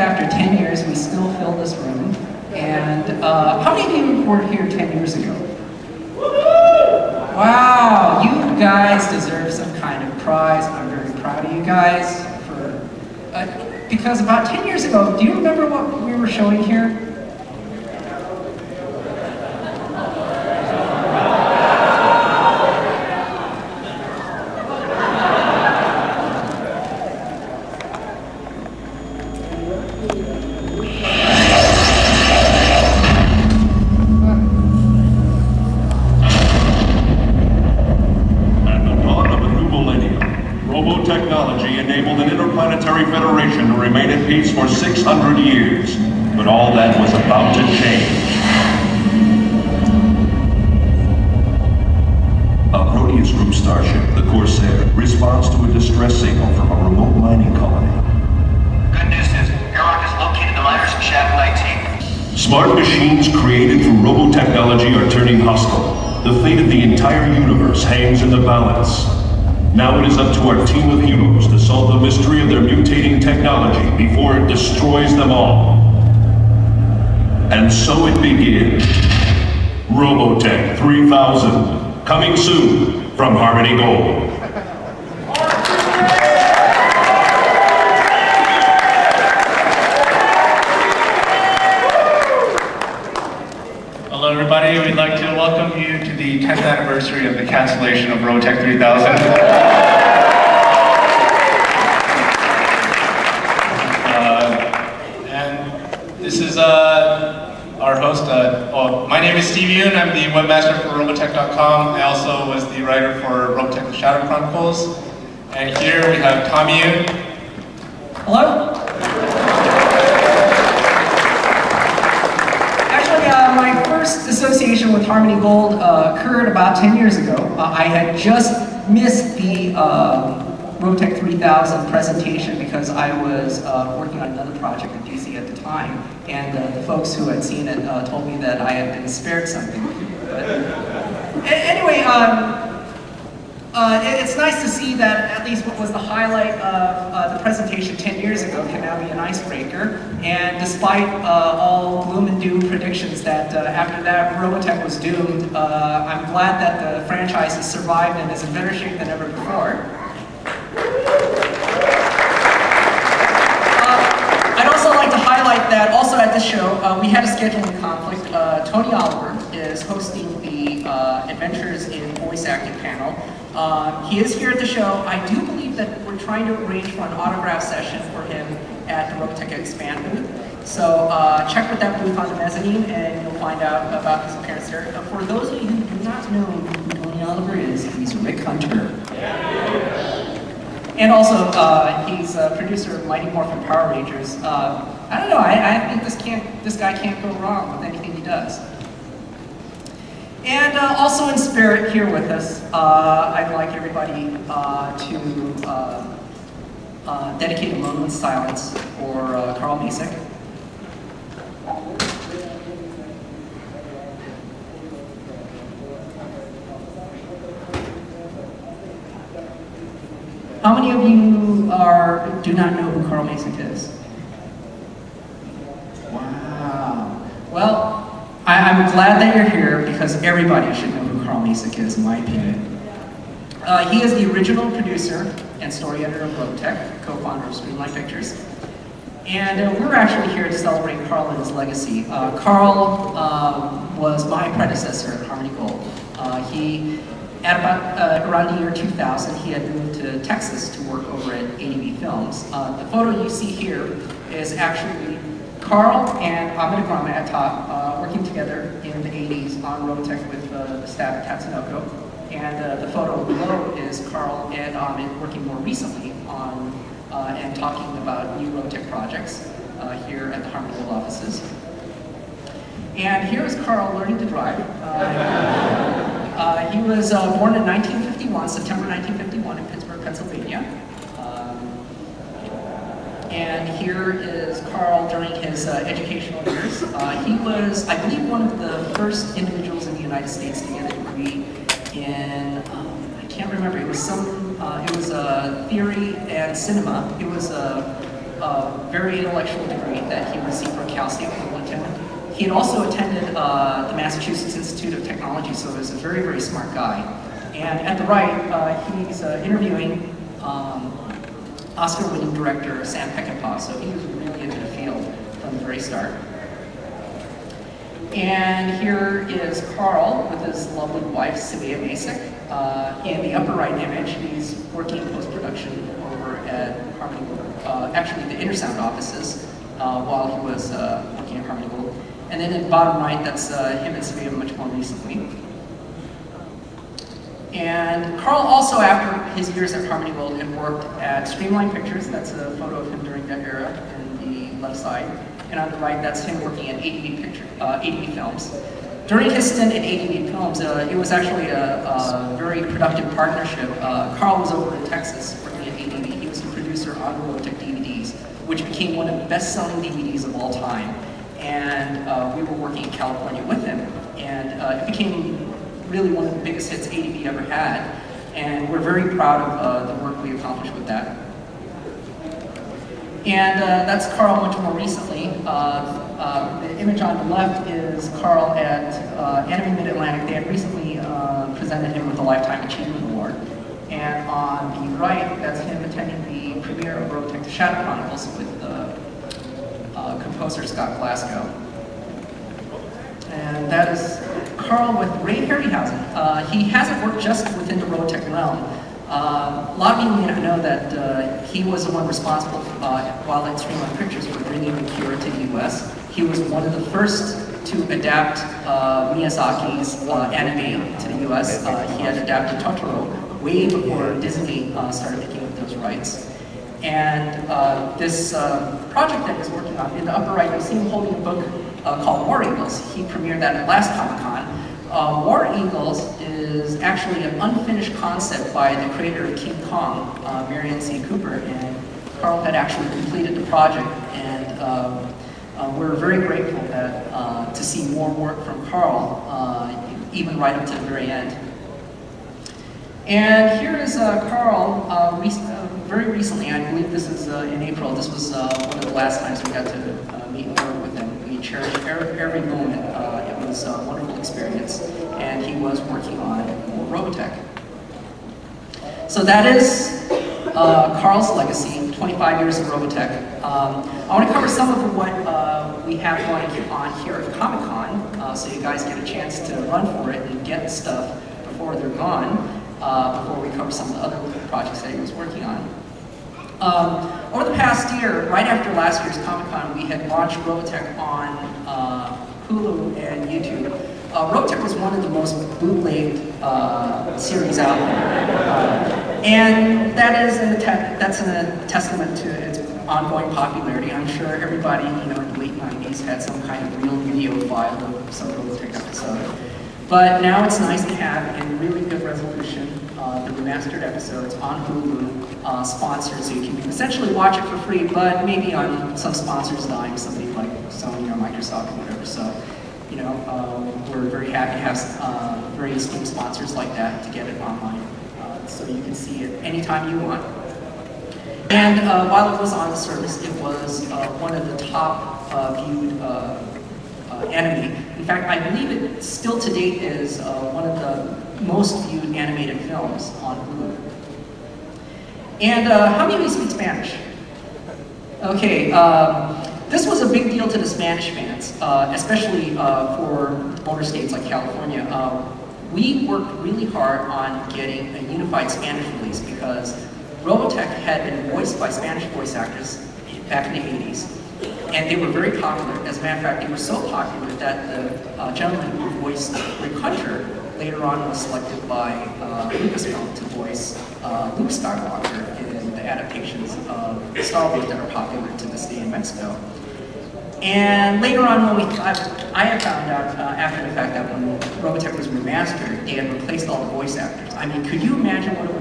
after 10 years, we still fill this room. And how many of you were here 10 years ago? Wow, you guys deserve some kind of prize. I'm very proud of you guys for, because about 10 years ago, do you remember what we were showing here? Technology enabled an interplanetary federation to remain at peace for 600 years. But all that was about to change. A Proteus Group starship, the Corsair, responds to a distress signal from a remote mining colony. Good news is, Airlock has located the miners in Shadow 19. Smart machines created through robotechnology are turning hostile. The fate of the entire universe hangs in the balance. Now it is up to our team of heroes to solve the mystery of their mutating technology before it destroys them all. And so it begins. ROBOTECH 3000, coming soon from Harmony Gold. Hello everybody, we'd like to welcome you to the 10th anniversary of the cancellation of ROBOTECH 3000. And this is our host. My name is Steve Yoon, I'm the webmaster for robotech.com. I also was the writer for ROBOTECH The Shadow Chronicles. And here we have Tom Yoon. Hello? My first association with Harmony Gold occurred about 10 years ago. I had just missed the ROBOTECH 3000 presentation because I was working on another project at DC at the time, and the folks who had seen it told me that I had been spared something. But anyway, it's nice to see that at least what was the highlight of the presentation 10 years ago can now be an icebreaker. And despite all gloom and doom predictions that after that ROBOTECH was doomed, I'm glad that the franchise has survived and is in better shape than ever before. I'd also like to highlight that also at this show, we had a scheduling conflict. Tony Oliver is hosting the Adventures in Voice Acting panel. He is here at the show. I do believe that we're trying to arrange for an autograph session for him at the ROBOTECH Expand booth. So check with that booth on the mezzanine and you'll find out about his appearance there. For those of you who do not know who Tony Oliver is, he's Rick Hunter. And also, he's a producer of Mighty Morphin Power Rangers. I don't know, I think this guy can't go wrong with anything he does. And also in spirit here with us, I'd like everybody to dedicate a moment's silence for Carl Macek. How many of you do not know who Carl Macek is? Wow. Well, I'm glad that you're here because everybody should know who Carl Macek is, in my opinion. He is the original producer and story editor of ROBOTECH, co-founder of Streamline Pictures. And we're actually here to celebrate Carl and his legacy. Carl was my predecessor at Harmony Gold. At about around the year 2000, he had moved to Texas to work over at ADV Films. The photo you see here is actually Carl and Ahmed Agrama at top, working together in the 80s on ROBOTECH with the staff at Tatsunoko. And the photo below is Carl and Ahmed working more recently on and talking about new ROBOTECH projects here at the Harmony Gold offices. And here is Carl learning to drive. He was born in 1951, September 1951 in Pittsburgh, Pennsylvania. And here is Carl during his educational years. He was, I believe, one of the first individuals in the United States to get a degree in, I can't remember, it was theory and cinema. It was very intellectual degree that he received from Cal State Fullerton. He had also attended the Massachusetts Institute of Technology, so he was a very, very smart guy. And at the right, he's interviewing Oscar-winning director Sam Peckinpah, so he was really into the field from the very start. And here is Carl with his lovely wife, Sylvia Masick. In the upper right image, he's working in post-production over at Harmony Gold, actually the Intersound offices, while he was working at Harmony Gold. And then in the bottom right, that's him and Sylvia much more recently. And Carl also, after his years at Harmony Gold, had worked at Streamline Pictures. That's a photo of him during that era in the left side. And on the right, that's him working at ADV Films. During his stint at ADV Films, it was actually a very productive partnership. Carl was over in Texas working at ADV. He was the producer on ROBOTECH DVDs, which became one of the best-selling DVDs of all time. And we were working in California with him. And it became really one of the biggest hits ADV ever had. And we're very proud of the work we accomplished with that. And that's Carl much more recently. The image on the left is Carl at Anime Mid-Atlantic. They had recently presented him with a Lifetime Achievement Award. And on the right, that's him attending the premiere of ROBOTECH The Shadow Chronicles with composer Scott Glasgow. And that is Carl with Ray Harryhausen. He hasn't worked just within the ROBOTECH realm. A lot of you may not know that he was the one responsible while at Streamline Pictures for bringing Akira to the US. He was one of the first to adapt Miyazaki's anime to the US. He had adapted Totoro way before Disney started picking up those rights. And this project that he's working on, in the upper right, you'll see him holding a book called War Eagles. He premiered that at last Comic-Con. War Eagles is actually an unfinished concept by the creator of King Kong, Marion C. Cooper, and Carl had actually completed the project, and we're very grateful that, to see more work from Carl, even right up to the very end. And here is Carl, very recently, I believe this is in April, this was one of the last times we got to meet and work with him. We cherished every moment. It was a wonderful experience, and he was working on ROBOTECH. So that is Carl's legacy, 25 years of ROBOTECH. I want to cover some of what we have going on here at Comic-Con, so you guys get a chance to run for it and get stuff before they're gone, before we cover some of the other projects that he was working on. Over the past year, right after last year's Comic-Con, we had launched ROBOTECH on Hulu and YouTube. ROBOTECH was one of the most bootlegged series out there. And that is that's a testament to its ongoing popularity. I'm sure everybody, in the late 90s had some kind of real video file of some ROBOTECH episode. But now it's nice to have in really good resolution the remastered episodes on Hulu, sponsored, so you can essentially watch it for free, but maybe on some sponsors' dime, somebody like Sony or Microsoft or whatever. So, we're very happy to have very esteemed sponsors like that to get it online, so you can see it anytime you want. And while it was on the service, it was one of the top viewed anime. In fact, I believe it still to date is one of the most viewed animated films on Hulu. And how many of you speak Spanish? Okay, this was a big deal to the Spanish fans, especially for border states like California. We worked really hard on getting a unified Spanish release because ROBOTECH had been voiced by Spanish voice actors back in the 80s. And they were very popular. As a matter of fact, they were so popular that the gentleman who voiced Rick Hunter later on was selected by Lucasfilm to voice Luke Skywalker in the adaptations of Star Wars that are popular to this day in Mexico. And later on, when I had found out after the fact that when ROBOTECH was remastered, they had replaced all the voice actors. I mean, could you imagine what it